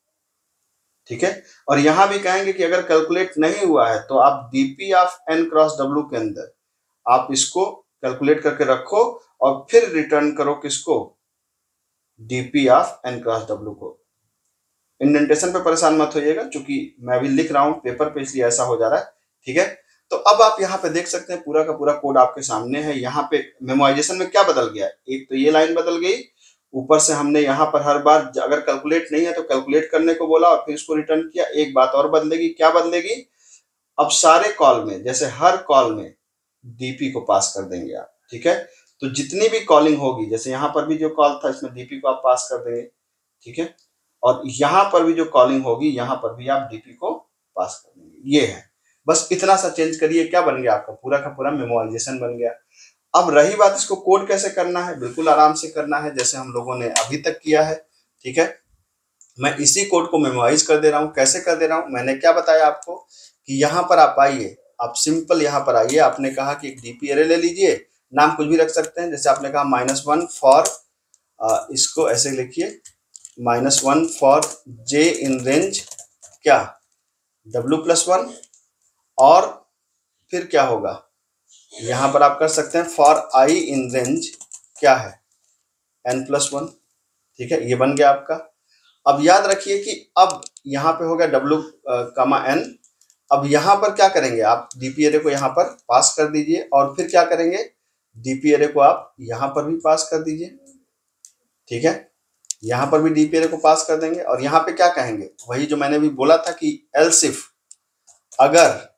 ठीक है। और यहां भी कहेंगे कि अगर कैलकुलेट नहीं हुआ है तो आप DP of N cross W के अंदर आप इसको कैलकुलेट करके रखो और फिर रिटर्न करो किसको, DP of N cross W को। इंडेंटेशन पे परेशान मत होइएगा, क्योंकि मैं भी लिख रहा हूँ पेपर पे, इसलिए ऐसा हो जा रहा है, ठीक है। तो अब आप यहाँ पे देख सकते हैं पूरा का पूरा कोड आपके सामने है। यहाँ पे मेमोराइजेशन में क्या बदल गया, एक तो ये लाइन बदल गई, ऊपर से हमने यहाँ पर हर बार अगर कैलकुलेट नहीं है तो कैलकुलेट करने को बोला और फिर इसको रिटर्न किया। एक बात और बदलेगी, क्या बदलेगी, अब सारे कॉल में, जैसे हर कॉल में डीपी को पास कर देंगे आप, ठीक है। तो जितनी भी कॉलिंग होगी, जैसे यहाँ पर भी जो कॉल था इसमें डीपी को आप पास कर देंगे, ठीक है। और यहाँ पर भी जो कॉलिंग होगी यहाँ पर भी आप डीपी को पास कर देंगे। ये है, बस इतना सा चेंज करिए, क्या बन गया आपका पूरा का पूरा मेमोराइजेशन बन गया। अब रही बात इसको कोड कैसे करना है, बिल्कुल आराम से करना है जैसे हम लोगों ने अभी तक किया है, ठीक है। मैं इसी कोड को मेमोराइज कर दे रहा हूँ। कैसे कर दे रहा हूँ, मैंने क्या बताया आपको कि यहाँ पर आप आइए, आप सिंपल यहाँ पर आइए। आपने कहा कि एक डीपी एरे ले लीजिए, नाम कुछ भी रख सकते हैं, जैसे आपने कहा -1 फॉर, इसको ऐसे लिखिए, -1 फॉर j इन रेंज क्या, w+1, और फिर क्या होगा, यहां पर आप कर सकते हैं फॉर i इन रेंज क्या है, n+1, ठीक है। ये बन गया आपका। अब याद रखिए कि अब यहाँ पे हो गया w, n। अब यहाँ पर क्या करेंगे, आप डीपी एरे को यहाँ पर पास कर दीजिए और फिर क्या करेंगे, डीपी एरे को आप यहाँ पर भी पास कर दीजिए, ठीक है। यहाँ पर भी डीपी एरे को पास कर देंगे और यहाँ पे क्या कहेंगे, वही जो मैंने भी बोला था कि एल्स इफ, अगर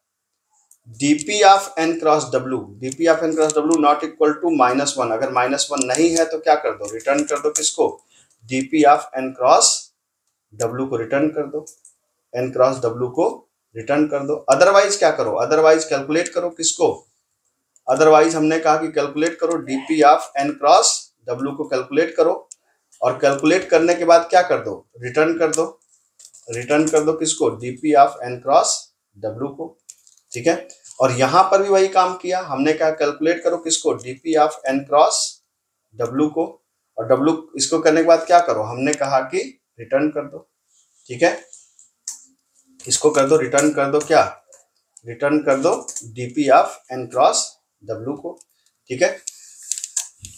DP of N cross W not equal to -1, अगर -1 नहीं है तो क्या कर दो, रिटर्न कर दो किसको, DP of N cross W को रिटर्न कर दो, एन क्रॉस डब्ल्यू को रिटर्न कर दो। अदरवाइज क्या करो, अदरवाइज कैलकुलेट करो किसको, अदरवाइज हमने कहा कि कैलकुलेट करो DP of N cross W को कैलकुलेट करो और कैलकुलेट करने के बाद क्या कर दो, रिटर्न कर दो, रिटर्न कर दो किसको, DP of N cross W को, ठीक है। और यहां पर भी वही काम किया, हमने कहा कैलकुलेट करो किसको, DP of N cross W को, और डब्ल्यू इसको करने के बाद क्या करो, हमने कहा कि रिटर्न कर दो, ठीक है। इसको कर दो, रिटर्न कर दो क्या, रिटर्न कर दो DP of N cross W को, ठीक है।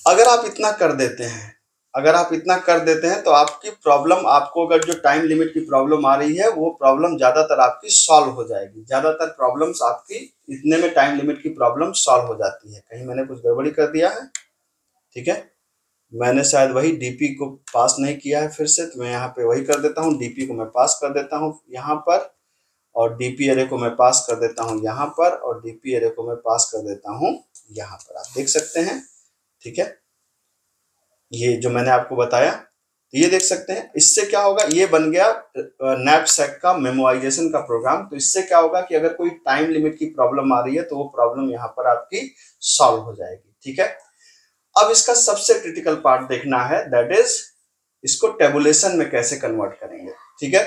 अगर आप इतना कर देते हैं, अगर आप इतना कर देते हैं तो आपकी प्रॉब्लम, आपको अगर जो टाइम लिमिट की प्रॉब्लम आ रही है वो प्रॉब्लम ज्यादातर आपकी सॉल्व हो जाएगी। ज्यादातर प्रॉब्लम्स आपकी इतने में टाइम लिमिट की प्रॉब्लम सॉल्व हो जाती है। कहीं मैंने कुछ गड़बड़ी कर दिया है, ठीक है, मैंने शायद वही डीपी को पास नहीं किया है फिर से, तो मैं यहाँ पे वही कर देता हूँ, डीपी को मैं पास कर देता हूँ यहाँ पर, और डीपी एरे को मैं पास कर देता हूँ यहाँ पर, और डीपी एरे को मैं पास कर देता हूँ यहाँ पर, आप देख सकते हैं, ठीक है। ये जो मैंने आपको बताया, तो ये देख सकते हैं, इससे क्या होगा, ये बन गया नैपसैक का मेमोराइजेशन का प्रोग्राम। तो इससे क्या होगा कि अगर कोई टाइम लिमिट की प्रॉब्लम आ रही है तो वो प्रॉब्लम यहाँ पर आपकी सॉल्व हो जाएगी, ठीक है। अब इसका सबसे क्रिटिकल पार्ट देखना है, दैट इज इसको टेबुलेशन में कैसे कन्वर्ट करेंगे, ठीक है।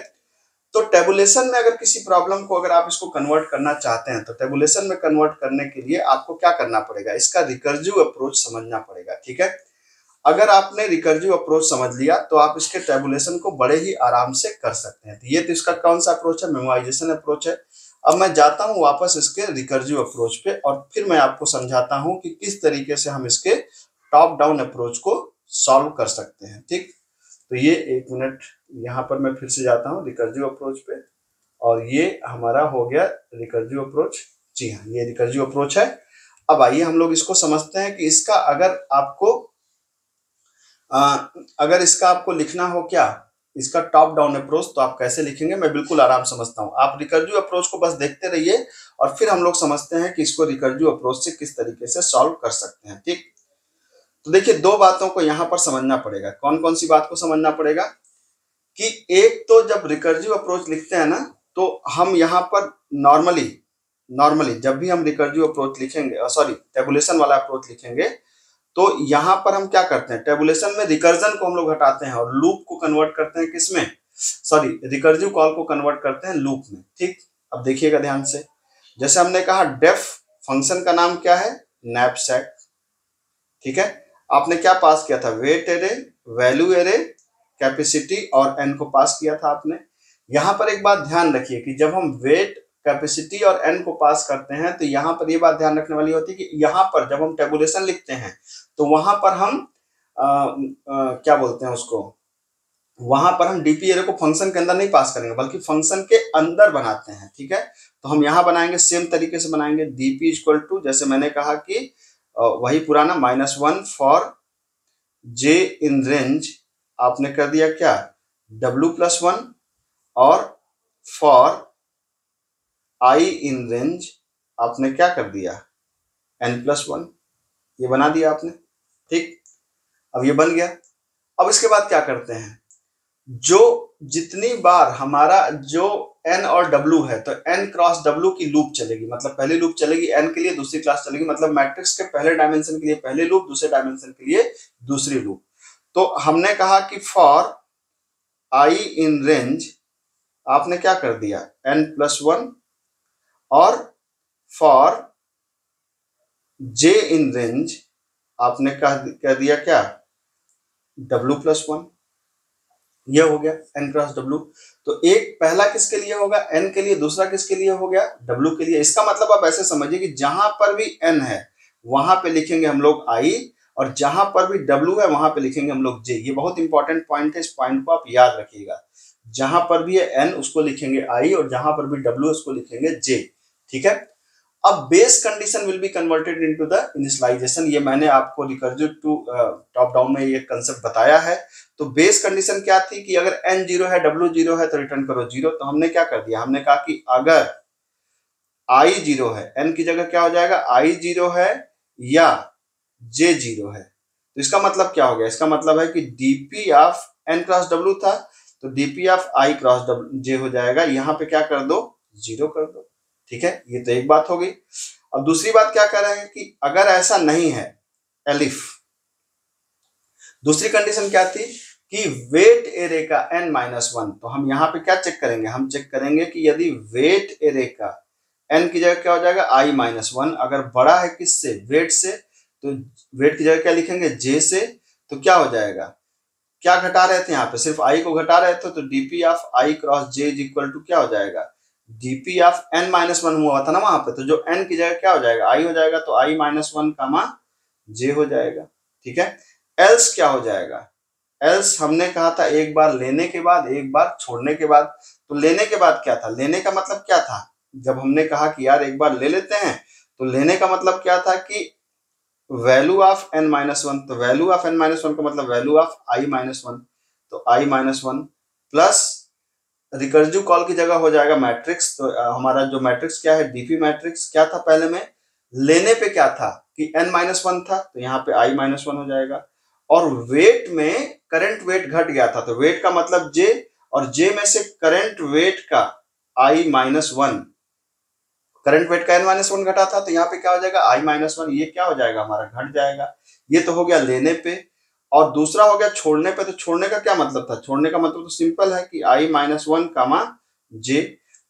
तो टेबुलेशन में अगर किसी प्रॉब्लम को अगर आप इसको कन्वर्ट करना चाहते हैं तो टेबुलेशन में कन्वर्ट करने के लिए आपको क्या करना पड़ेगा, इसका रिकर्सिव अप्रोच समझना पड़ेगा, ठीक है। अगर आपने रिकर्सिव अप्रोच समझ लिया तो आप इसके टेबुलेशन को बड़े ही आराम से कर सकते हैं। तो ये तो इसका कौन सा अप्रोच है, मेमोराइजेशन अप्रोच है। अब मैं जाता हूं वापस इसके रिकर्सिव अप्रोच पे और फिर मैं आपको समझाता हूं कि किस तरीके से हम इसके टॉप डाउन अप्रोच को सॉल्व कर सकते हैं, ठीक। तो ये 1 मिनट, यहाँ पर मैं फिर से जाता हूँ रिकर्सिव अप्रोच पे, और ये हमारा हो गया रिकर्सिव अप्रोच। जी हाँ, ये रिकर्सिव अप्रोच है। अब आइए हम लोग इसको समझते हैं कि इसका अगर इसका आपको लिखना हो क्या, इसका टॉप डाउन अप्रोच तो आप कैसे लिखेंगे मैं बिल्कुल आराम समझता हूँ। आप रिकर्सिव अप्रोच को बस देखते रहिए और फिर हम लोग समझते हैं कि इसको रिकर्सिव अप्रोच से किस तरीके से सॉल्व कर सकते हैं। ठीक, तो देखिए दो बातों को यहाँ पर समझना पड़ेगा। कौन कौन सी बात को समझना पड़ेगा कि एक तो जब रिकर्सिव अप्रोच लिखते हैं ना, तो हम यहाँ पर नॉर्मली जब भी हम रिकर्सिव अप्रोच लिखेंगे, सॉरी टेबुलेशन वाला अप्रोच लिखेंगे, तो यहाँ पर हम क्या करते हैं, टेबुलेशन में रिकर्जन को हम लोग हटाते हैं और लूप को कन्वर्ट करते हैं किसमें, सॉरी रिकर्सिव कॉल को कन्वर्ट करते हैं लूप में। ठीक, अब देखिएगा ध्यान से, जैसे हमने कहा डेफ फंक्शन का नाम क्या है, नैपसैक। ठीक है, आपने क्या पास किया था, weight array, value array, capacity और एन को पास किया था आपने। यहां पर एक बात ध्यान रखिए कि जब हम वेट, कैपेसिटी और एन को पास करते हैं तो यहां पर ये बात ध्यान रखने वाली होती है कि यहां पर जब हम टेबुलेशन लिखते हैं तो वहां पर हम क्या बोलते हैं उसको, वहां पर हम डीपी एरे को फंक्शन के अंदर नहीं पास करेंगे बल्कि फंक्शन के अंदर बनाते हैं। ठीक है, तो हम यहां बनाएंगे सेम तरीके से बनाएंगे, डीपी इक्वल टू, जैसे मैंने कहा कि वही पुराना -1 फॉर जे इन रेंज, आपने कर दिया क्या w+1, और फॉर आई इन रेंज आपने क्या कर दिया n+1, ये बना दिया आपने। ठीक, अब ये बन गया। अब इसके बाद क्या करते हैं, जो जितनी बार हमारा जो n और w है तो n क्रॉस w की लूप चलेगी, मतलब पहली लूप चलेगी n के लिए, दूसरी क्लास चलेगी, मतलब मैट्रिक्स के पहले डायमेंशन के लिए पहली लूप, दूसरे डायमेंशन के लिए दूसरी लूप। तो हमने कहा कि फॉर आई इन रेंज आपने क्या कर दिया n+1, और फॉर j इन रेंज आपने कह दिया क्या w+1, ये हो गया n क्रॉस w। तो एक पहला किसके लिए होगा, n के लिए, दूसरा किसके लिए हो गया, w के लिए। इसका मतलब आप ऐसे समझिए कि जहां पर भी n है वहां पे लिखेंगे हम लोग i, और जहां पर भी w है वहां पे लिखेंगे हम लोग j। ये बहुत इंपॉर्टेंट पॉइंट है, इस पॉइंट को आप याद रखिएगा। जहां पर भी है n उसको लिखेंगे i, और जहां पर भी w उसको लिखेंगे j। ठीक है, अब base condition will be converted into the initialization. ये मैंने आपको रिकर्सिव टू टॉप डाउन में ये कंसेप्ट बताया है। तो बेस कंडीशन क्या थी कि अगर n 0 है, w 0 है तो रिटर्न करो 0। तो हमने क्या कर दिया, हमने कहा कि अगर i 0 है, n की जगह क्या हो जाएगा, i 0 है या j 0 है। तो इसका मतलब क्या हो गया, इसका मतलब है कि dp of n cross w था तो dp of i cross j हो जाएगा। यहाँ पे क्या कर दो, 0 कर दो। ठीक है, ये तो एक बात हो गई। अब दूसरी बात क्या कर रहे हैं कि अगर ऐसा नहीं है, एलिफ, दूसरी कंडीशन क्या थी कि वेट एरे का n-1, तो हम यहाँ पे क्या चेक करेंगे, हम चेक करेंगे कि यदि वेट एरे का n की जगह क्या हो जाएगा i-1, अगर बड़ा है किससे, वेट से, तो वेट की जगह क्या लिखेंगे, j से, तो क्या हो जाएगा, क्या घटा रहे थे यहाँ पे, सिर्फ i को घटा रहे थे, तो dp of i cross j is equal to क्या हो जाएगा, dp ऑफ n-1 हुआ था ना वहां पे, तो जो n की जगह क्या हो जाएगा, i हो जाएगा, तो i-1 कामा j हो जाएगा। ठीक है, एल्स क्या हो जाएगा, एल्स हमने कहा था एक बार लेने के बाद एक बार छोड़ने के बाद। तो लेने के बाद क्या था, लेने का मतलब क्या था, जब हमने कहा कि यार एक बार ले लेते हैं, तो लेने का मतलब क्या था कि वैल्यू ऑफ n-1, तो वैल्यू ऑफ n-1 का मतलब वैल्यू ऑफ i-1, तो i-1 प्लस रिकर्सिव कॉल की जगह हो जाएगा मैट्रिक्स। तो हमारा जो मैट्रिक्स क्या है, डीपी मैट्रिक्स क्या था पहले में, लेने पे क्या था कि n-1 था, तो यहाँ पे i-1 हो जाएगा। और वेट में करंट वेट घट गया था, तो वेट का मतलब j, और j में से करंट वेट का i-1, करंट वेट का n-1 घटा था, तो यहाँ पे क्या हो जाएगा i-1, ये क्या हो जाएगा हमारा, घट जाएगा। ये तो हो गया लेने पे। और दूसरा हो गया छोड़ने पे, तो छोड़ने का क्या मतलब था, छोड़ने का मतलब तो सिंपल है कि i-1 कामा j।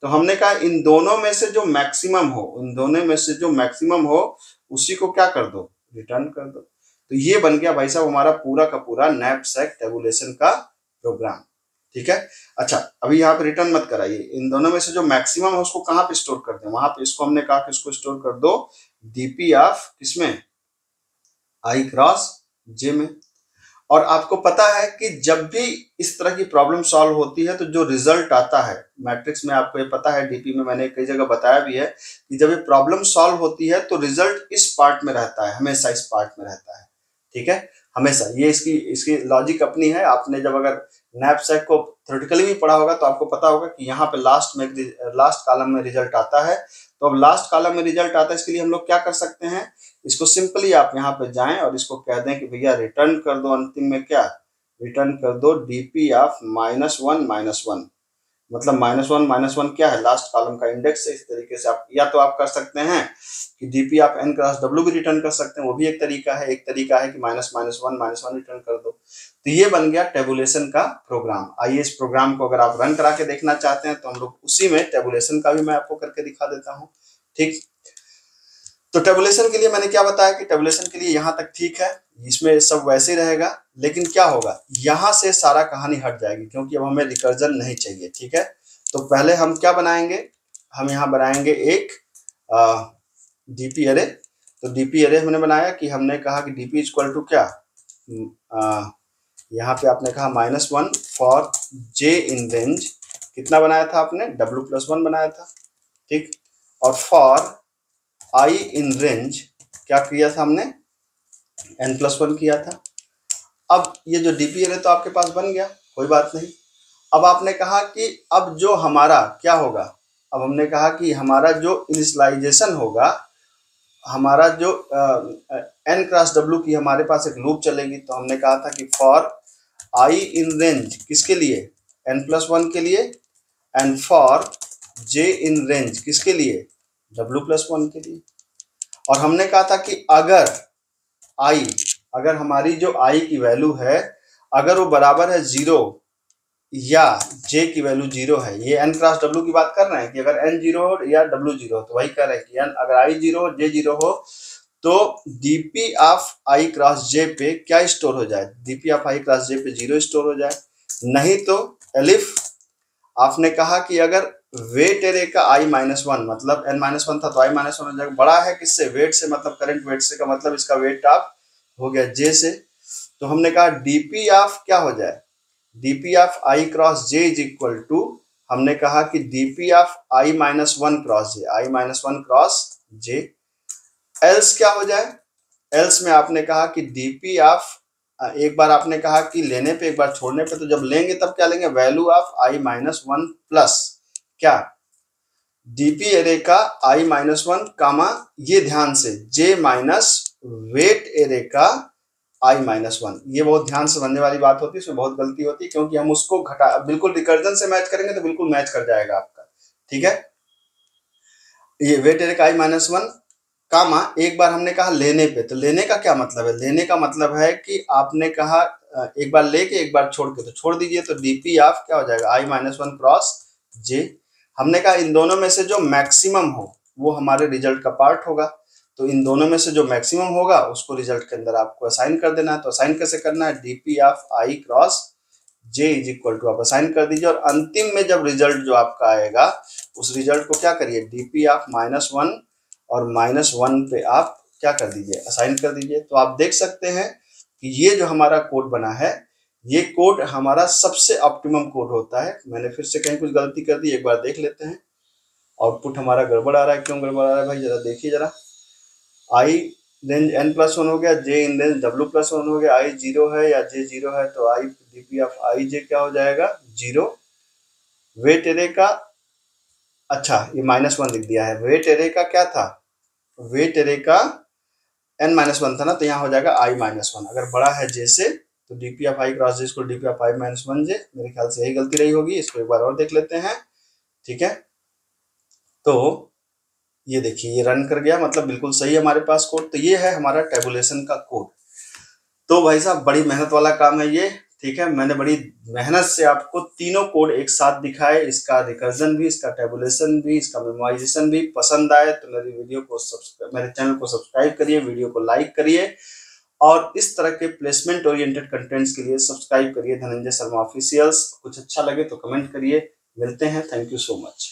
तो हमने कहा इन दोनों में से जो मैक्सिमम हो, इन दोनों में से जो मैक्सिमम हो उसी को क्या कर दो, रिटर्न कर दो। तो ये बन गया भाई साहब हमारा पूरा का पूरा नैपसैक टेबुलेशन का प्रोग्राम। ठीक है, अच्छा अभी यहाँ पे रिटर्न मत कराइए, इन दोनों में से जो मैक्सिमम है उसको कहाँ पे स्टोर करते हैं, वहां पे इसको हमने कहा कि इसको स्टोर कर दो डीपी ऑफ किसमें, आई क्रॉस जे में। और आपको पता है कि जब भी इस तरह की प्रॉब्लम सॉल्व होती है तो जो रिजल्ट आता है मैट्रिक्स में, आपको ये पता है, डीपी में मैंने कई जगह बताया भी है कि जब ये प्रॉब्लम सॉल्व होती है तो रिजल्ट इस पार्ट में रहता है, हमेशा इस पार्ट में रहता है। ठीक है, हमेशा। ये इसकी लॉजिक अपनी है। आपने जब अगर नैपसैक को थ्योरेटिकली भी पढ़ा होगा तो आपको पता होगा कि यहाँ पे लास्ट कॉलम में रिजल्ट आता है। तो अब लास्ट कॉलम में रिजल्ट आता है, इसके लिए हम लोग क्या कर सकते हैं, इसको सिंपली आप यहाँ पे जाएं और इसको कह दें कि भैया रिटर्न कर दो, अंतिम में क्या रिटर्न कर दो, डीपी ऑफ -1 मतलब -1 क्या है, लास्ट कॉलम का इंडेक्स है। इस तरीके से आप या तो आप कर सकते हैं कि डीपी आप n क्रॉस w भी रिटर्न कर सकते हैं, वो भी एक तरीका है। एक तरीका है कि -1 रिटर्न कर दो। तो ये बन गया टेबुलेशन का प्रोग्राम। आइए इस प्रोग्राम को अगर आप रन करा के देखना चाहते हैं तो हम लोग उसी में टेबुलेशन का भी मैं आपको करके दिखा देता हूँ। ठीक, तो टेबुलेशन के लिए मैंने क्या बताया कि टेबुलेशन के लिए यहाँ तक ठीक है, इसमें सब वैसे ही रहेगा, लेकिन क्या होगा, यहाँ से सारा कहानी हट जाएगी क्योंकि अब हमें रिकर्जन नहीं चाहिए। ठीक है, तो पहले हम क्या बनाएंगे, हम यहाँ बनाएंगे एक डीपी अरे। तो डीपी अरे हमने बनाया कि हमने कहा कि डीपी इक्वल टू क्या, यहाँ पे आपने कहा -1 फॉर जे इन रेंज, कितना बनाया था आपने, w+1 बनाया था। ठीक, और फॉर आई इन रेंज क्या किया था हमने, n+1 किया था। अब ये जो डीपी अरे तो आपके पास बन गया, कोई बात नहीं। अब आपने कहा कि अब जो हमारा क्या होगा, अब हमने कहा कि हमारा जो इनिशियलाइजेशन होगा, हमारा जो n क्रॉस w की हमारे पास एक लूप चलेगी। तो हमने कहा था कि फॉर आई इन रेंज किसके लिए, n+1 के लिए, and for J in range किसके लिए, w+1 के लिए। और हमने कहा था कि अगर हमारी जो i की वैल्यू है अगर वो बराबर है 0 या j की वैल्यू 0 है, ये n क्रॉस w की बात कर रहे हैं कि अगर n 0 हो या w 0 हो, तो वही कह रहे हैं कि अगर i 0 हो j 0 हो तो dp of i cross j पे क्या स्टोर हो जाए, dp of i cross j पे 0 स्टोर हो जाए। नहीं तो एलिफ आपने कहा कि अगर वेट एरे का i-1 मतलब n-1 था तो i-1 हो जाएगा, बड़ा है किससे, वेट से, मतलब करंट वेट से, का मतलब इसका वेट ऑफ हो गया j से। तो हमने कहा dp ऑफ क्या हो जाए, dp of i cross j is equal to, हमने कहा कि dp of i-1 cross j, i-1 cross j। Else क्या हो जाए, एल्स में आपने कहा कि dp ऑफ, एक बार आपने कहा कि लेने पे एक बार छोड़ने पे, तो जब लेंगे तब क्या लेंगे, वैल्यू ऑफ i-1 प्लस क्या, डीपी एरे का i-1 कामा, ये ध्यान से j माइनस वेट एरे का i-1, ये बहुत ध्यान से बनने वाली बात होती है, इसमें बहुत गलती होती है क्योंकि हम उसको घटा बिल्कुल रिकर्जन से मैच करेंगे तो बिल्कुल मैच कर जाएगा आपका। ठीक है, ये वेट एरे का i-1 कामा, एक बार हमने कहा लेने पे, तो लेने का क्या मतलब है, लेने का मतलब है कि आपने कहा एक बार लेके एक बार छोड़ के, तो छोड़ दीजिए, तो डीपी ऑफ क्या हो जाएगा, i-1 क्रॉस j। हमने कहा इन दोनों में से जो मैक्सिमम हो वो हमारे रिजल्ट का पार्ट होगा, तो इन दोनों में से जो मैक्सिमम होगा उसको रिजल्ट के अंदर आपको असाइन कर देना है। तो असाइन कैसे करना है, DP of i cross j is equal to आप असाइन कर दीजिए, और अंतिम में जब रिजल्ट जो आपका आएगा उस रिजल्ट को क्या करिए, डीपी ऑफ -1 और -1 पे आप क्या कर दीजिए, असाइन कर दीजिए। तो आप देख सकते हैं कि ये जो हमारा कोड बना है, ये कोड हमारा सबसे ऑप्टिमम कोड होता है। मैंने फिर से कहीं कुछ गलती कर दी, एक बार देख लेते हैं। आउटपुट हमारा गड़बड़ आ रहा है, क्यों गड़बड़ आ रहा है भाई, जरा देखिए जरा। i रेंज n+1 हो गया, j इन रेंज w+1 हो गया, i 0 है या j 0 है तो i dp of i j क्या हो जाएगा, 0। वेट एरे का, अच्छा ये -1 लिख दिया है, वेट एरे का क्या था, वेट एरे का n-1 था ना, तो यहाँ हो जाएगा i-1। अगर बड़ा है j से तो dp of i cross j इसको dp ऑफ i-1 j, मेरे ख्याल से यही गलती रही होगी। इसको एक बार और देख लेते हैं। ठीक है, तो ये देखिए ये रन कर गया, मतलब बिल्कुल सही है हमारे पास कोड। तो ये है हमारा टेबुलेशन का कोड। तो भाई साहब बड़ी मेहनत वाला काम है ये। ठीक है, मैंने बड़ी मेहनत से आपको तीनों कोड एक साथ दिखाए, इसका रिकर्जन भी, इसका टेबुलेशन भी, इसका मेमोराइजेशन भी। पसंद आए तो मेरी वीडियो को मेरे चैनल को सब्सक्राइब करिए, वीडियो को लाइक करिए, और इस तरह के प्लेसमेंट ओरिएंटेड कंटेंट्स के लिए सब्सक्राइब करिए धनंजय शर्मा ऑफिशियल्स। कुछ अच्छा लगे तो कमेंट करिए। मिलते हैं, थैंक यू सो मच।